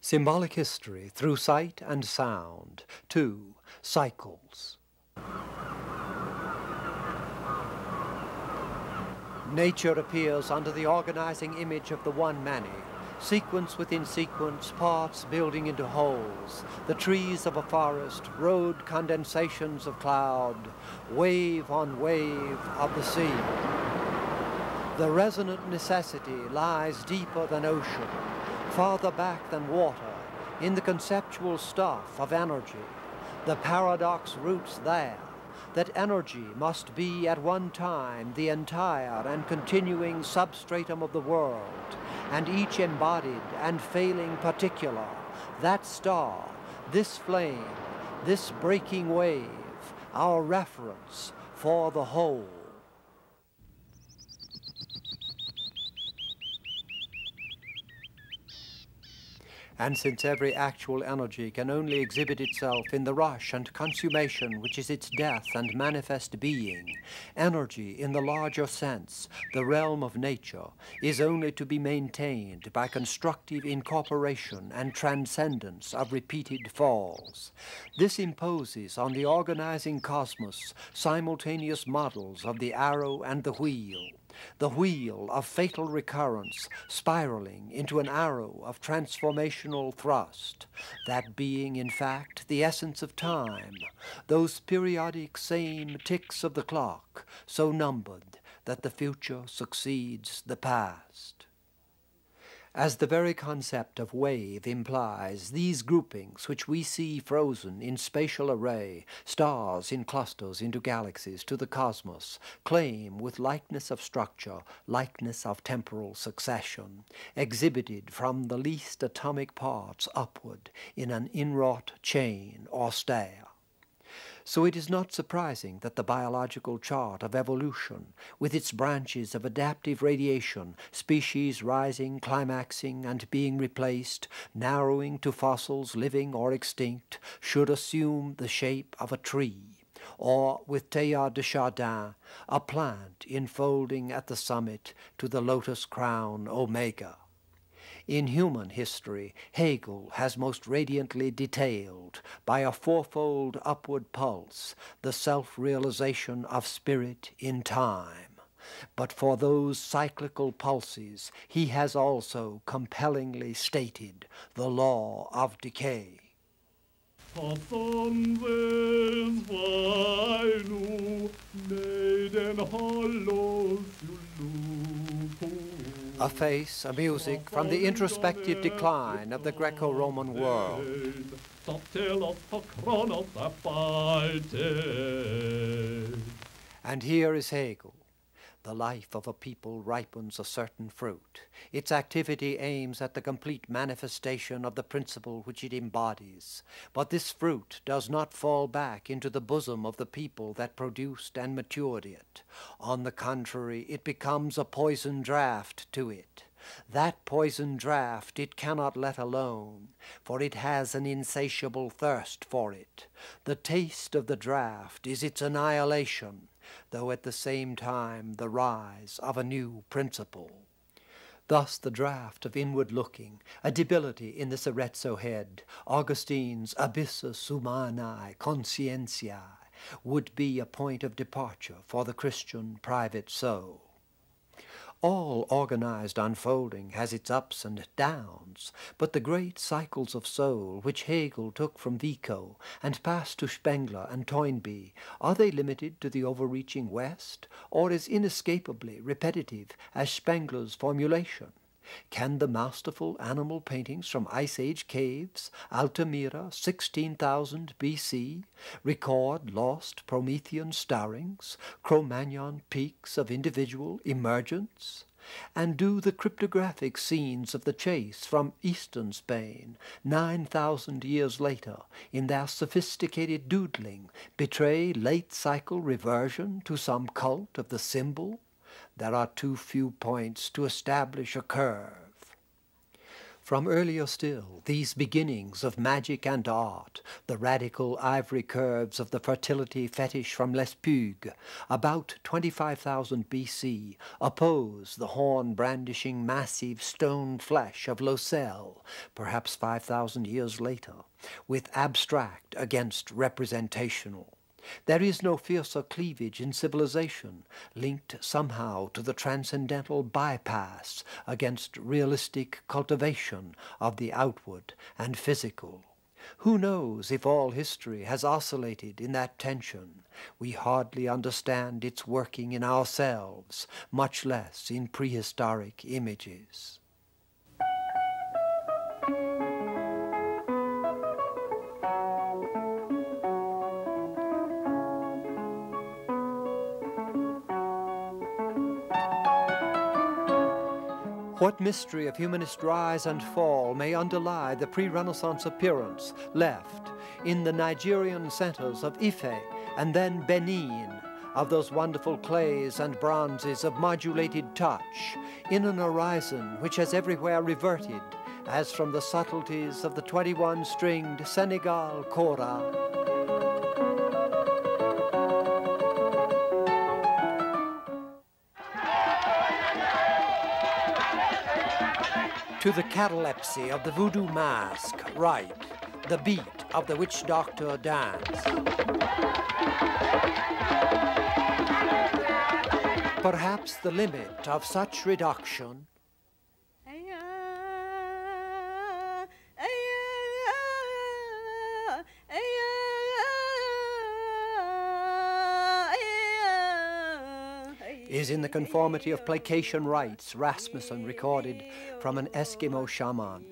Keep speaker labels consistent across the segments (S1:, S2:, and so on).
S1: Symbolic history through sight and sound. 2. Cycles. Nature appears under the organizing image of the one many, sequence within sequence, parts building into wholes, the trees of a forest, road condensations of cloud, wave on wave of the sea. The resonant necessity lies deeper than ocean, farther back than water, in the conceptual stuff of energy. The paradox roots there, that energy must be at one time the entire and continuing substratum of the world, and each embodied and failing particular, that star, this flame, this breaking wave, our reference for the whole. And since every actual energy can only exhibit itself in the rush and consummation which is its death and manifest being, energy in the larger sense, the realm of nature, is only to be maintained by constructive incorporation and transcendence of repeated falls. This imposes on the organizing cosmos simultaneous models of the arrow and the wheel of fatal recurrence spiraling into an arrow of transformational thrust, that being in fact the essence of time, those periodic same ticks of the clock, so numbered that the future succeeds the past. As the very concept of wave implies, these groupings which we see frozen in spatial array, stars in clusters into galaxies to the cosmos, claim with likeness of structure, likeness of temporal succession, exhibited from the least atomic parts upward in an inwrought chain or stair. So it is not surprising that the biological chart of evolution, with its branches of adaptive radiation, species rising, climaxing, and being replaced, narrowing to fossils living or extinct, should assume the shape of a tree, or, with Teilhard de Chardin, a plant enfolding at the summit to the lotus crown omega. In human history, Hegel has most radiantly detailed, by a fourfold upward pulse, the self-realization of spirit in time. But for those cyclical pulses, he has also compellingly stated the law of decay. A face, a music from the introspective decline of the Greco-Roman world. And here is Hegel. The life of a people ripens a certain fruit. Its activity aims at the complete manifestation of the principle which it embodies. But this fruit does not fall back into the bosom of the people that produced and matured it. On the contrary, it becomes a poison draught to it. That poison draught it cannot let alone, for it has an insatiable thirst for it. The taste of the draught is its annihilation, though at the same time the rise of a new principle. Thus the draught of inward looking, a debility in the Arezzo head, Augustine's abyssus humanae conscientiae, would be a point of departure for the Christian private soul. All organized unfolding has its ups and downs, but the great cycles of soul which Hegel took from Vico and passed to Spengler and Toynbee, are they limited to the overreaching West, or as inescapably repetitive as Spengler's formulation? Can the masterful animal paintings from Ice Age caves, Altamira, 16,000 B.C., record lost Promethean starrings, Cro-Magnon peaks of individual emergence? And do the cryptographic scenes of the chase from eastern Spain, 9,000 years later, in their sophisticated doodling, betray late cycle reversion to some cult of the symbol? There are too few points to establish a curve. From earlier still, these beginnings of magic and art, the radical ivory curves of the fertility fetish from Lespugue, about 25,000 BC, oppose the horn-brandishing massive stone flesh of Locelle, perhaps 5,000 years later, with abstract against representational. There is no fiercer cleavage in civilization, linked somehow to the transcendental bypass against realistic cultivation of the outward and physical. Who knows if all history has oscillated in that tension? We hardly understand its working in ourselves, much less in prehistoric images. What mystery of humanist rise and fall may underlie the pre-Renaissance appearance left in the Nigerian centers of Ife and then Benin, of those wonderful clays and bronzes of modulated touch, in an horizon which has everywhere reverted, as from the subtleties of the 21-stringed Senegal kora, to the catalepsy of the voodoo mask, right, the beat of the witch doctor dance. Perhaps the limit of such reduction is in the conformity of placation rites Rasmussen recorded from an Eskimo shaman.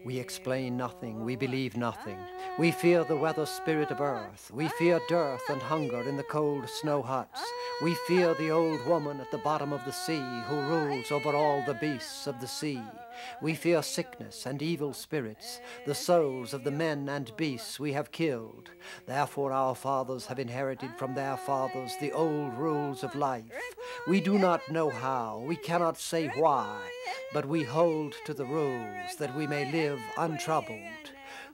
S1: We explain nothing, we believe nothing. We fear the weather spirit of earth. We fear dearth and hunger in the cold snow huts. We fear the old woman at the bottom of the sea who rules over all the beasts of the sea. We fear sickness and evil spirits, the souls of the men and beasts we have killed. Therefore our fathers have inherited from their fathers the old rules of life. We do not know how, we cannot say why, but we hold to the rules that we may live untroubled.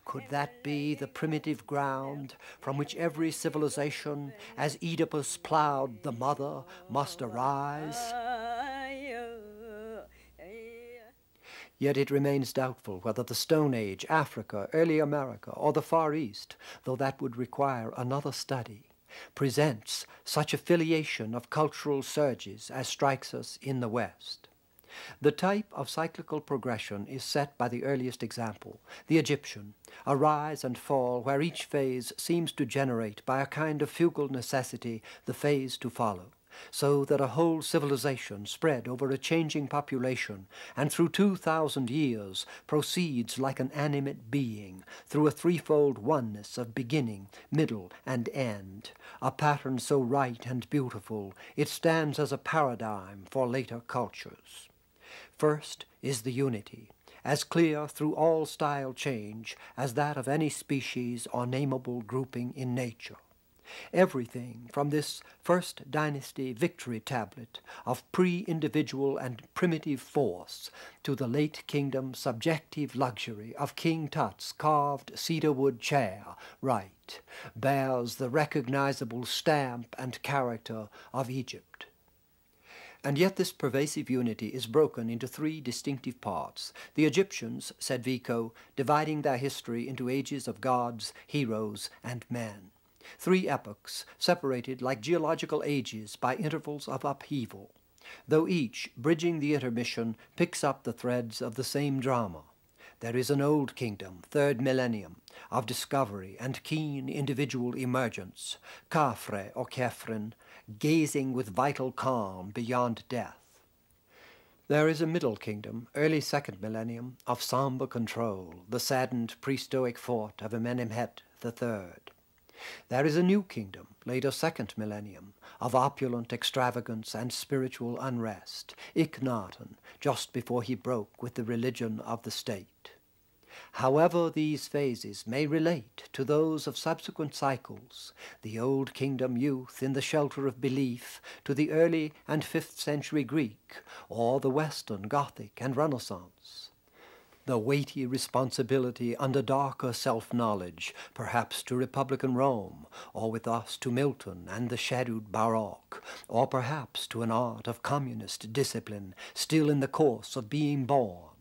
S1: Could that be the primitive ground from which every civilization, as Oedipus plowed the mother, must arise? Yet it remains doubtful whether the Stone Age, Africa, early America, or the Far East, though that would require another study, presents such affiliation of cultural surges as strikes us in the West. The type of cyclical progression is set by the earliest example, the Egyptian, a rise and fall where each phase seems to generate by a kind of fugal necessity the phase to follow, so that a whole civilization spread over a changing population and through 2,000 years proceeds like an animate being through a threefold oneness of beginning, middle, and end, a pattern so right and beautiful it stands as a paradigm for later cultures. First is the unity, as clear through all style change as that of any species or nameable grouping in nature. Everything from this first dynasty victory tablet of pre-individual and primitive force to the late kingdom subjective luxury of King Tut's carved cedarwood chair, right, bears the recognizable stamp and character of Egypt. And yet this pervasive unity is broken into three distinctive parts. The Egyptians, said Vico, dividing their history into ages of gods, heroes, and men. Three epochs, separated like geological ages by intervals of upheaval, though each, bridging the intermission, picks up the threads of the same drama. There is an old kingdom, third millennium, of discovery and keen individual emergence, Khafre or Khephren, gazing with vital calm beyond death. There is a middle kingdom, early second millennium, of somber control, the saddened pre-Stoic fort of Amenemhet III. There is a new kingdom, later second millennium, of opulent extravagance and spiritual unrest, Iknaten, just before he broke with the religion of the state. However these phases may relate to those of subsequent cycles, the Old Kingdom youth in the shelter of belief to the early and 5th century Greek, or the Western Gothic and Renaissance, The weighty responsibility under darker self-knowledge, perhaps to Republican Rome, or with us to Milton and the shadowed Baroque, or perhaps to an art of communist discipline still in the course of being born.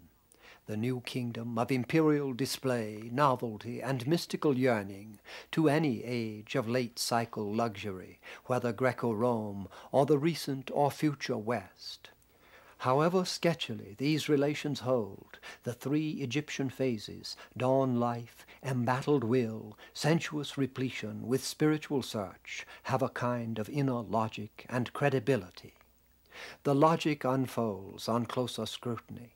S1: The new kingdom of imperial display, novelty, and mystical yearning to any age of late cycle luxury, whether Greco-Rome or the recent or future West. However sketchily these relations hold, the three Egyptian phases, dawn life, embattled will, sensuous repletion with spiritual search, have a kind of inner logic and credibility. The logic unfolds on closer scrutiny.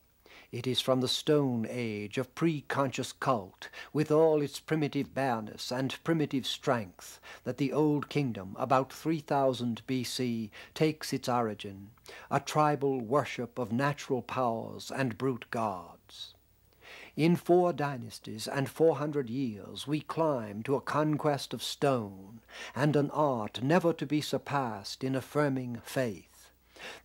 S1: It is from the Stone Age of pre-conscious cult, with all its primitive bareness and primitive strength, that the Old Kingdom, about 3000 BC, takes its origin, a tribal worship of natural powers and brute gods. In 4 dynasties and 400 years we climb to a conquest of stone, and an art never to be surpassed in affirming faith.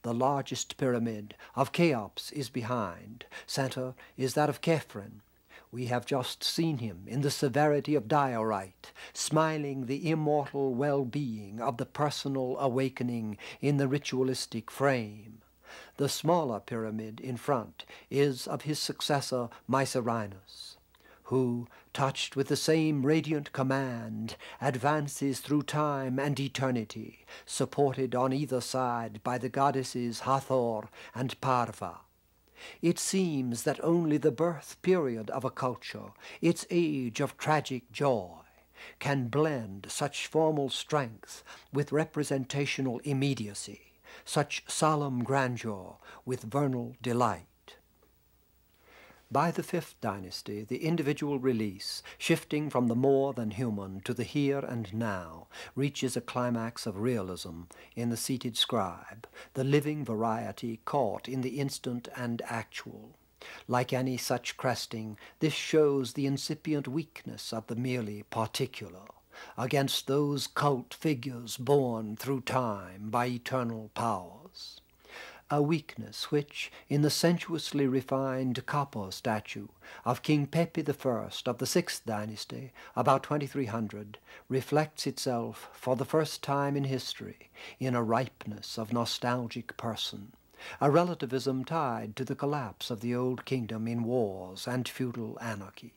S1: The largest pyramid of Cheops is behind. Center is that of Khephren. We have just seen him in the severity of diorite, smiling the immortal well-being of the personal awakening in the ritualistic frame. The smaller pyramid in front is of his successor Mycerinus, who, touched with the same radiant command, advances through time and eternity, supported on either side by the goddesses Hathor and Parva. It seems that only the birth period of a culture, its age of tragic joy, can blend such formal strength with representational immediacy, such solemn grandeur with vernal delight. By the 5th dynasty, the individual release, shifting from the more than human to the here and now, reaches a climax of realism in the seated scribe, the living variety caught in the instant and actual. Like any such cresting, this shows the incipient weakness of the merely particular, against those cult figures born through time by eternal powers. A weakness which, in the sensuously refined copper statue of King Pepi I of the 6th dynasty, about 2300, reflects itself for the first time in history in a ripeness of nostalgic person, a relativism tied to the collapse of the Old Kingdom in wars and feudal anarchy.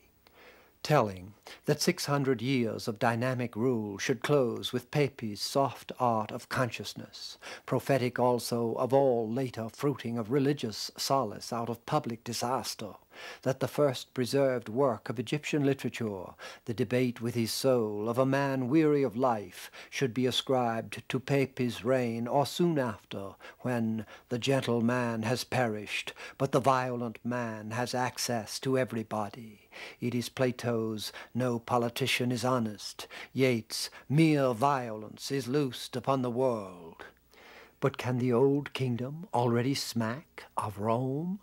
S1: Telling that 600 years of dynamic rule should close with Pepi's soft art of consciousness, prophetic also of all later fruiting of religious solace out of public disaster, that the first preserved work of Egyptian literature, the debate with his soul of a man weary of life, should be ascribed to Pepi's reign or soon after, when the gentle man has perished, but the violent man has access to everybody. It is Plato's "No politician is honest," Yeats' "Mere violence is loosed upon the world." But can the Old Kingdom already smack of Rome?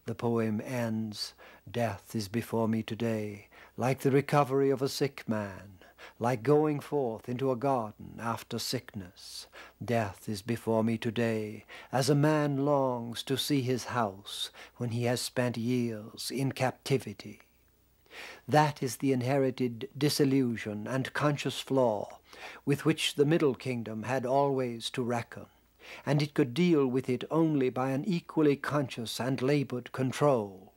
S1: The poem ends, "Death is before me today, like the recovery of a sick man, like going forth into a garden after sickness. Death is before me today, as a man longs to see his house when he has spent years in captivity." That is the inherited disillusion and conscious flaw with which the Middle Kingdom had always to reckon, and it could deal with it only by an equally conscious and labored control.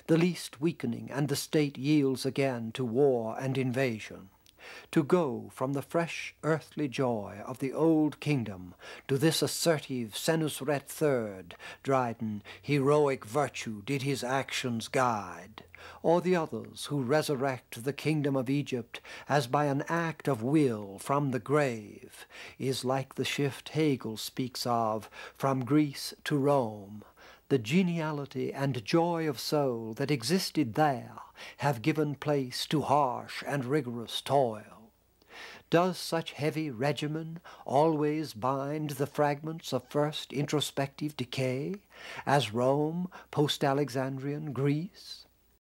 S1: The least weakening, and the state yields again to war and invasion. To go from the fresh earthly joy of the Old Kingdom to this assertive Senusret third, Dryden, heroic virtue did his actions guide, or the others who resurrect the kingdom of Egypt as by an act of will from the grave, is like the shift Hegel speaks of from Greece to Rome. The geniality and joy of soul that existed there have given place to harsh and rigorous toil. Does such heavy regimen always bind the fragments of first introspective decay, as Rome, post-Alexandrian Greece?